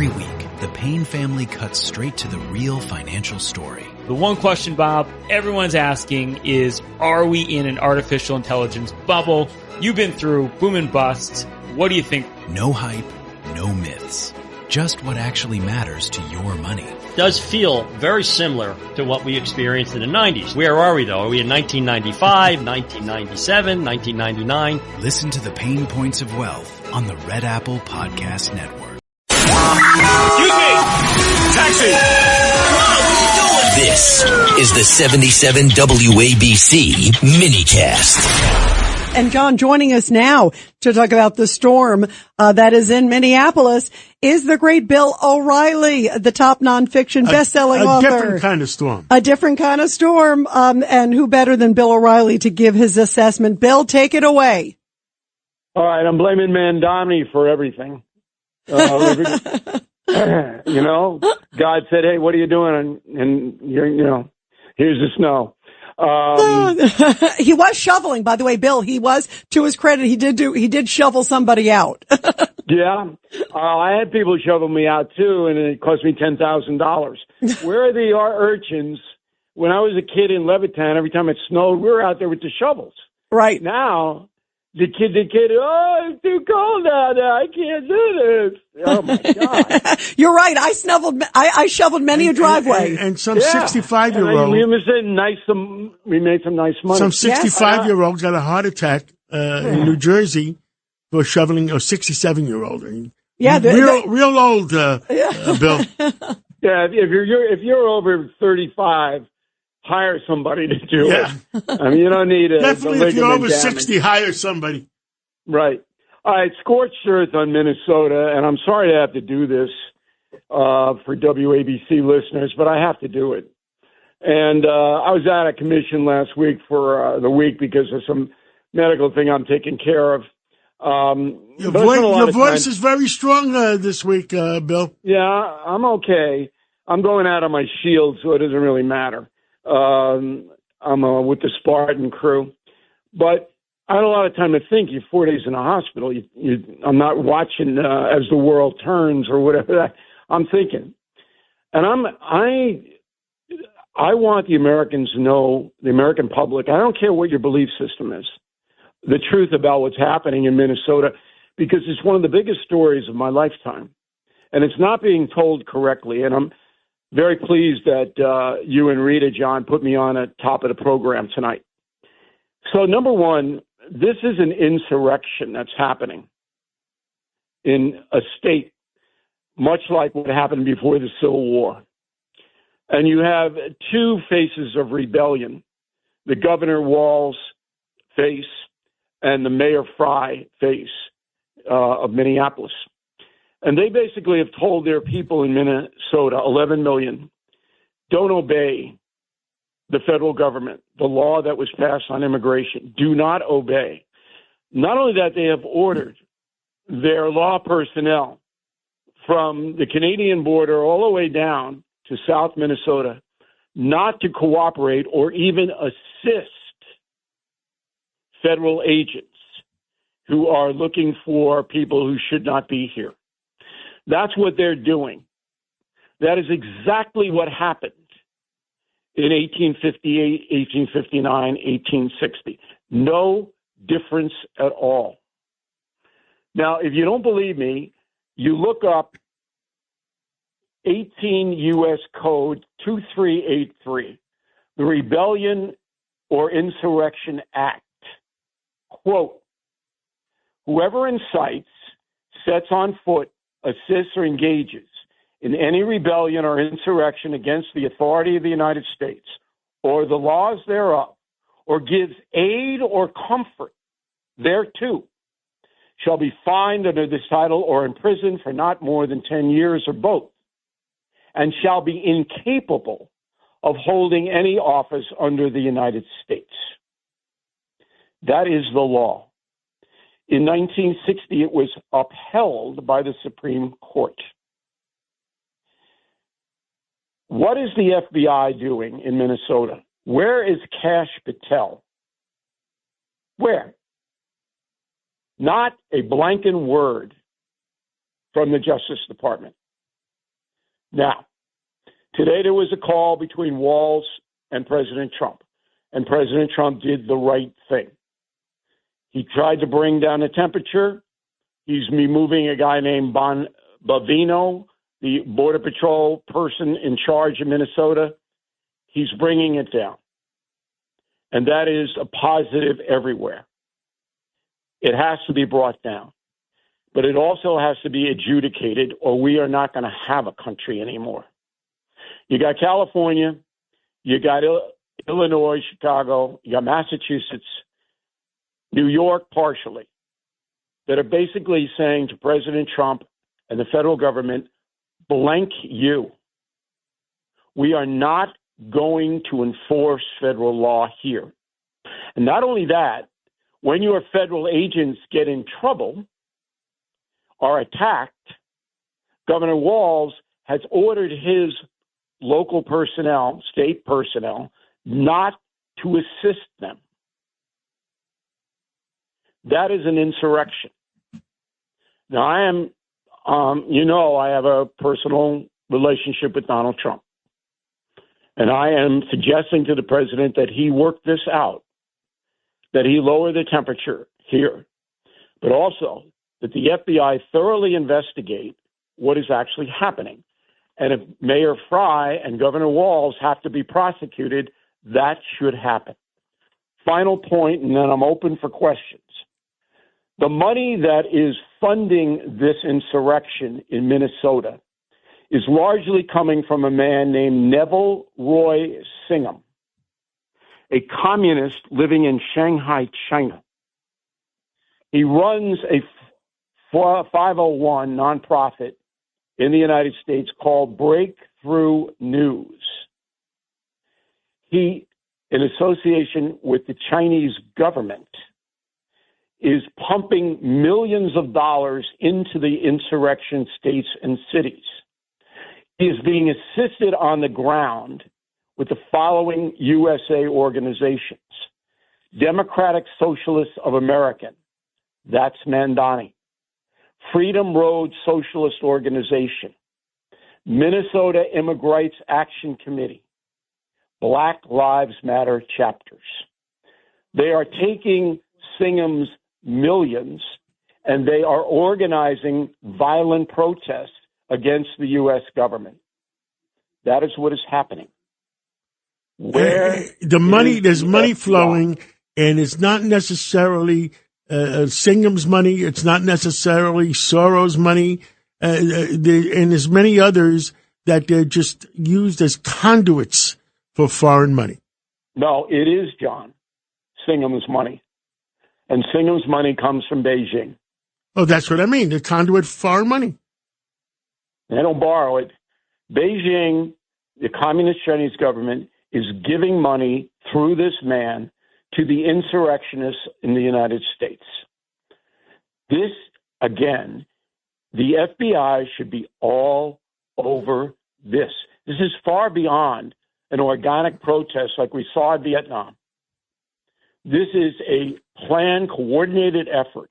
Every week, the Payne family cuts straight to the real financial story. The one question, Bob, everyone's asking is, are we in an artificial intelligence bubble? You've been through boom and bust. What do you think? No hype, no myths. Just what actually matters to your money. Does feel very similar to what we experienced in the 90s. Where are we, though? Are we in 1995, 1997, 1999? Listen to the Pain Points of Wealth on the Red Apple Podcast Network. Excuse me! Taxi! This is the 77 WABC minicast. And John, joining us now to talk about the storm that is in Minneapolis is the great Bill O'Reilly, the top nonfiction best-selling author. A different kind of storm. A different kind of storm. And who better than Bill O'Reilly to give his assessment? Bill, take it away. All right, I'm blaming Mandomini for everything. God said, "Hey, what are you doing?" And here's the snow. He was shoveling, by the way, Bill. He was, to his credit, he did shovel somebody out. Yeah, I had people shovel me out too, and it cost me $10,000. Where are the urchins? When I was a kid in Levittown, every time it snowed, we were out there with the shovels. Right now. The kid, oh, it's too cold out there. I can't do this. Oh, my God. You're right. I shoveled many a driveway. And some 65-year-old. We made some nice money. Some 65-year-old got a heart attack in New Jersey for shoveling a 67-year-old. Yeah. Real old, Bill. Yeah, if you're over 35, hire somebody to do it. I mean, you don't need a definitely if you're over 60, hire somebody. Right. All right, scorched earth on Minnesota, and I'm sorry to have to do this for WABC listeners, but I have to do it. And I was out of commission last week for the week because of some medical thing I'm taking care of. Your voice is very strong this week, Bill. Yeah, I'm okay. I'm going out on my shield, so it doesn't really matter. I'm with the Spartan crew, but I had a lot of time to think. You're 4 days in a hospital. I'm not watching as the world turns or whatever. I'm thinking, and I want the Americans to know, the American public. I don't care what your belief system is, the truth about what's happening in Minnesota, because it's one of the biggest stories of my lifetime, and it's not being told correctly. And I'm very pleased that you and Rita, John, put me on at top of the program tonight. So, number one, this is an insurrection that's happening in a state, much like what happened before the Civil War. And you have two faces of rebellion, the Governor Walz face and the Mayor Fry face of Minneapolis. And they basically have told their people in Minnesota, 11 million, don't obey the federal government, the law that was passed on immigration. Do not obey. Not only that, they have ordered their law personnel from the Canadian border all the way down to South Minnesota not to cooperate or even assist federal agents who are looking for people who should not be here. That's what they're doing. That is exactly what happened in 1858, 1859, 1860. No difference at all. Now, if you don't believe me, you look up 18 U.S. Code 2383, the Rebellion or Insurrection Act. Quote, whoever incites, sets on foot, assists or engages in any rebellion or insurrection against the authority of the United States or the laws thereof, or gives aid or comfort thereto, shall be fined under this title or imprisoned for not more than 10 years or both, and shall be incapable of holding any office under the United States. That is the law. In 1960, it was upheld by the Supreme Court. What is the FBI doing in Minnesota? Where is Kash Patel? Where? Not a blanket word from the Justice Department. Now, today there was a call between Walz and President Trump, and President Trump did the right thing. He tried to bring down the temperature. He's removing a guy named Bavino, the Border Patrol person in charge of Minnesota. He's bringing it down. And that is a positive everywhere. It has to be brought down. But it also has to be adjudicated, or we are not going to have a country anymore. You got California, you got Illinois, Chicago, you got Massachusetts, New York partially, that are basically saying to President Trump and the federal government, blank you. We are not going to enforce federal law here. And not only that, when your federal agents get in trouble, are attacked, Governor Walz has ordered his local personnel, state personnel, not to assist them. That is an insurrection. Now, I am, I have a personal relationship with Donald Trump. And I am suggesting to the president that he work this out, that he lower the temperature here, but also that the FBI thoroughly investigate what is actually happening. And if Mayor Fry and Governor Walz have to be prosecuted, that should happen. Final point, and then I'm open for questions. The money that is funding this insurrection in Minnesota is largely coming from a man named Neville Roy Singham, a communist living in Shanghai, China. He runs a 501 nonprofit in the United States called Breakthrough News. He, in association with the Chinese government, is pumping millions of dollars into the insurrection states and cities. He is being assisted on the ground with the following USA organizations: Democratic Socialists of America, that's Mandani; Freedom Road Socialist Organization, Minnesota Immigrant Rights Action Committee, Black Lives Matter chapters. They are taking Singham's millions and they are organizing violent protests against the U.S. government. That is what is happening. There's money flowing, and it's not necessarily Singham's money. It's not necessarily Soros' money, and there's many others that they're just used as conduits for foreign money. No, it is, John, Singham's money. And Singham's money comes from Beijing. Oh, that's what I mean. The conduit for foreign money. They don't borrow it. Beijing, the communist Chinese government, is giving money through this man to the insurrectionists in the United States. This, again, the FBI should be all over this. This is far beyond an organic protest like we saw in Vietnam. This is a planned, coordinated effort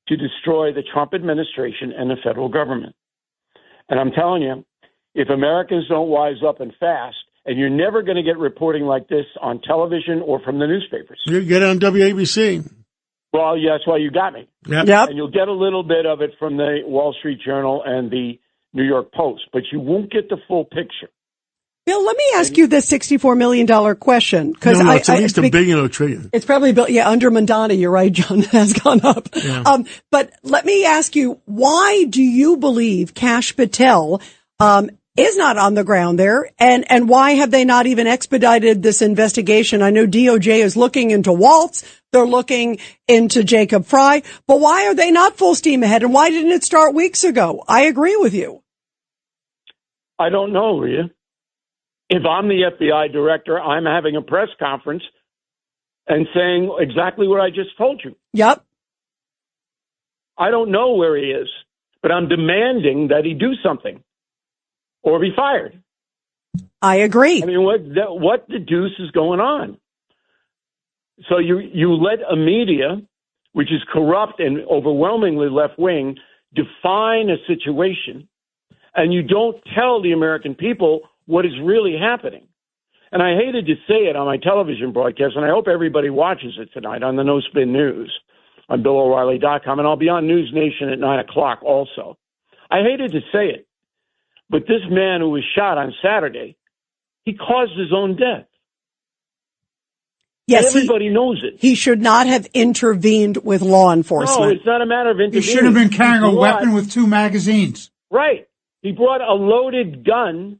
to destroy the Trump administration and the federal government. And I'm telling you, if Americans don't wise up and fast, and you're never going to get reporting like this on television or from the newspapers. You get it on WABC. Well, yeah, that's why you got me. Yep. And you'll get a little bit of it from the Wall Street Journal and the New York Post, but you won't get the full picture. Bill, let me ask you this $64 million question. No, it's at least $1 billion or $1 trillion. It's probably, under Mandani, you're right, John, has gone up. Yeah. But let me ask you, why do you believe Kash Patel is not on the ground there? And why have they not even expedited this investigation? I know DOJ is looking into Waltz. They're looking into Jacob Fry. But why are they not full steam ahead? And why didn't it start weeks ago? I agree with you. I don't know, Rhea. If I'm the FBI director, I'm having a press conference and saying exactly what I just told you. Yep. I don't know where he is, but I'm demanding that he do something or be fired. I agree. I mean, what the deuce is going on? So you let a media, which is corrupt and overwhelmingly left-wing, define a situation and you don't tell the American people what is really happening. And I hated to say it on my television broadcast, and I hope everybody watches it tonight on the No Spin News on BillO'Reilly.com, and I'll be on News Nation at 9 o'clock also. I hated to say it, but this man who was shot on Saturday, he caused his own death. Yes, everybody knows it. He should not have intervened with law enforcement. No, it's not a matter of intervening. He should have been carrying a weapon with 2 magazines. Right. He brought a loaded gun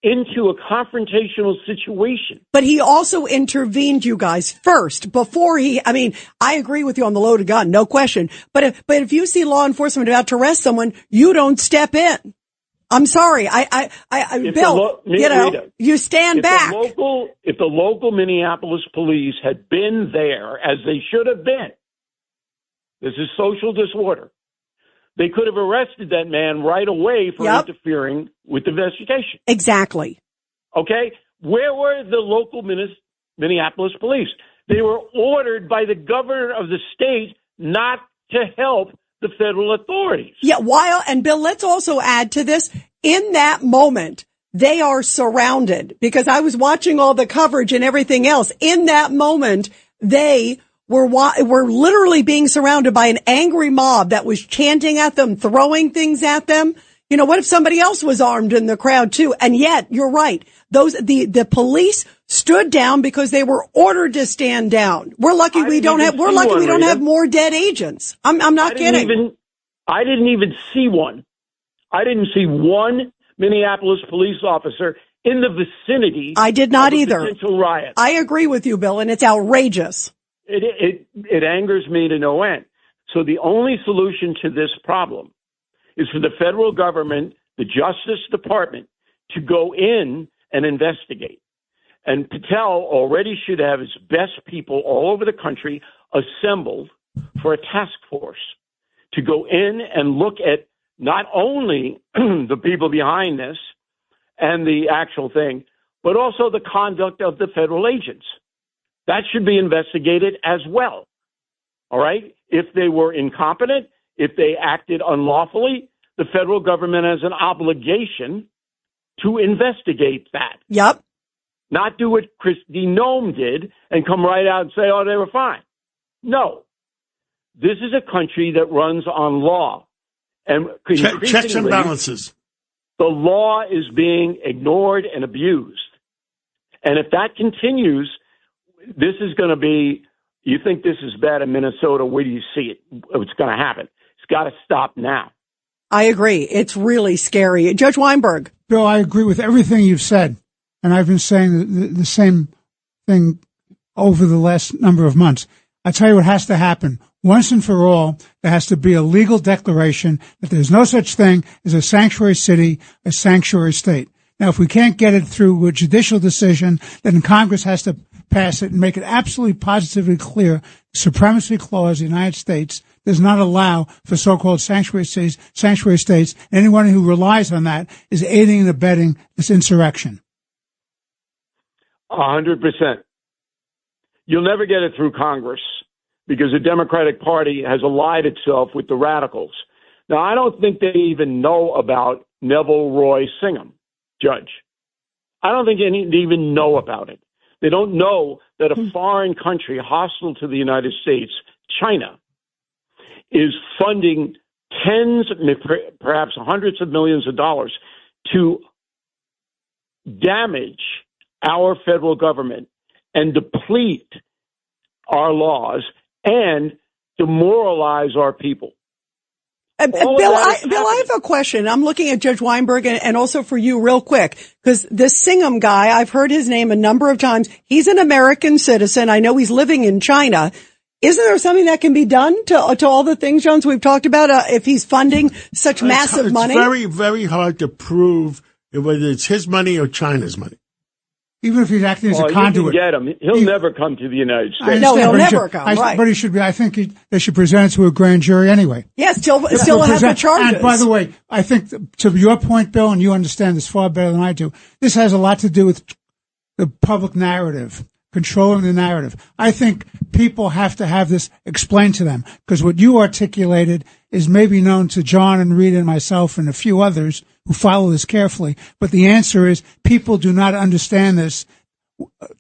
into a confrontational situation. But he also intervened, you guys, first, before I agree with you on the loaded gun, no question. But if you see law enforcement about to arrest someone, you don't step in. I'm sorry. Bill, Rita, you stand back. If the local Minneapolis police had been there, as they should have been, this is social disorder, they could have arrested that man right away for interfering with the investigation. Exactly. Okay? Where were the local Minneapolis police? They were ordered by the governor of the state not to help the federal authorities. Yeah, and Bill, let's also add to this, in that moment, they are surrounded, because I was watching all the coverage and everything else. In that moment, they were literally being surrounded by an angry mob that was chanting at them, throwing things at them. You know, what if somebody else was armed in the crowd too? And yet, you're right. The police stood down because they were ordered to stand down. We're lucky we don't have more dead agents. I'm not kidding. I didn't even see one. I didn't see one Minneapolis police officer in the vicinity. I did not of a either. Potential riot. I agree with you, Bill, and it's outrageous. It angers me to no end. So the only solution to this problem is for the federal government, the Justice Department, to go in and investigate. And Patel already should have his best people all over the country assembled for a task force to go in and look at not only the people behind this and the actual thing, but also the conduct of the federal agents. That should be investigated as well. All right? If they were incompetent, if they acted unlawfully, the federal government has an obligation to investigate that. Yep. Not do what Kristi Noem did and come right out and say, oh, they were fine. No. This is a country that runs on law. And checks and balances. The law is being ignored and abused. And if that continues, this is going to be, you think this is bad in Minnesota, where do you see it? It's going to happen. It's got to stop now. I agree. It's really scary. Judge Weinberg. Bill, I agree with everything you've said. And I've been saying the same thing over the last number of months. I tell you what has to happen. Once and for all, there has to be a legal declaration that there's no such thing as a sanctuary city, a sanctuary state. Now, if we can't get it through a judicial decision, then Congress has to pass it and make it absolutely positively clear the supremacy clause of the United States does not allow for so-called sanctuary cities, sanctuary states. Anyone who relies on that is aiding and abetting this insurrection. 100%. You'll never get it through Congress because the Democratic Party has allied itself with the radicals. Now, I don't think they even know about Neville Roy Singham, Judge. I don't think they even know about it. They don't know that a foreign country hostile to the United States, China, is funding tens, perhaps hundreds of millions of dollars to damage our federal government and deplete our laws and demoralize our people. Bill, I have a question. I'm looking at Judge Weinberg and also for you real quick, because this Singham guy, I've heard his name a number of times. He's an American citizen. I know he's living in China. Isn't there something that can be done to all the things, Jones, we've talked about, if he's funding such massive money? It's very, very hard to prove whether it's his money or China's money. Even if he's acting as a conduit. You can get him. He'll never come to the United States. No, he'll never come, right. But he should be, I think they should present it to a grand jury anyway. Yes, still have the charges. And by the way, I think to your point, Bill, and you understand this far better than I do, this has a lot to do with the public narrative, controlling the narrative. I think people have to have this explained to them, because what you articulated is maybe known to John and Rita and myself and a few others, who follow this carefully. But the answer is people do not understand this.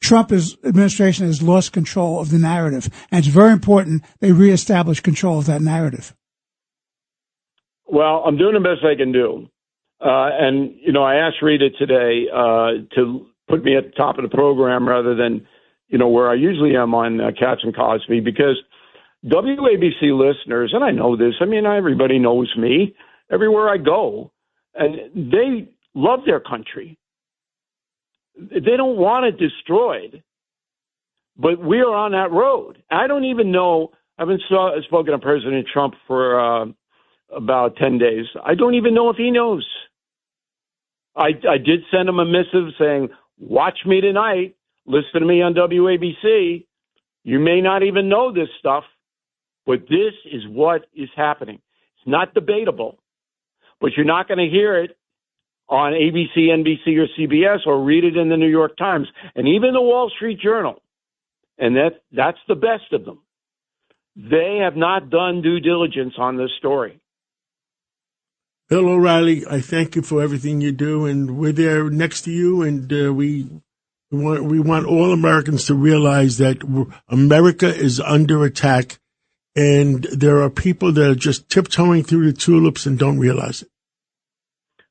Trump's administration has lost control of the narrative, and it's very important they reestablish control of that narrative. Well, I'm doing the best I can do. And, I asked Rita today to put me at the top of the program rather than, where I usually am on Katz and Cosby, because WABC listeners, and I know this, everybody knows me everywhere I go, and they love their country. They don't want it destroyed, but we are on that road. I don't even know. I haven't spoken to President Trump for about 10 days. I don't even know if he knows. I did send him a missive saying, watch me tonight. Listen to me on WABC. You may not even know this stuff, but this is what is happening. It's not debatable, but you're not going to hear it on ABC, NBC, or CBS, or read it in the New York Times, and even the Wall Street Journal. And that's the best of them. They have not done due diligence on this story. Bill O'Reilly, I thank you for everything you do, and we're there next to you, and we want all Americans to realize that America is under attack, and there are people that are just tiptoeing through the tulips and don't realize it.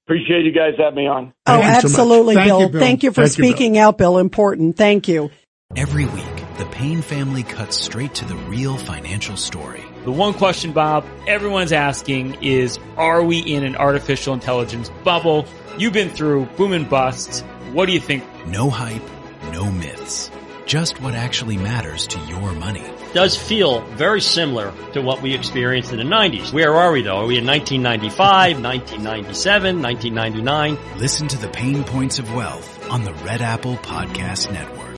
Appreciate you guys having me on. Oh, absolutely, so Bill. Thank you for speaking out, Bill. Important. Thank you. Every week, the Payne family cuts straight to the real financial story. The one question, Bob, everyone's asking is, are we in an artificial intelligence bubble? You've been through boom and bust. What do you think? No hype, no myths. Just what actually matters to your money. Does feel very similar to what we experienced in the 90s. Where are we, though? Are we in 1995, 1997, 1999? Listen to the Pain Points of Wealth on the Red Apple Podcast Network.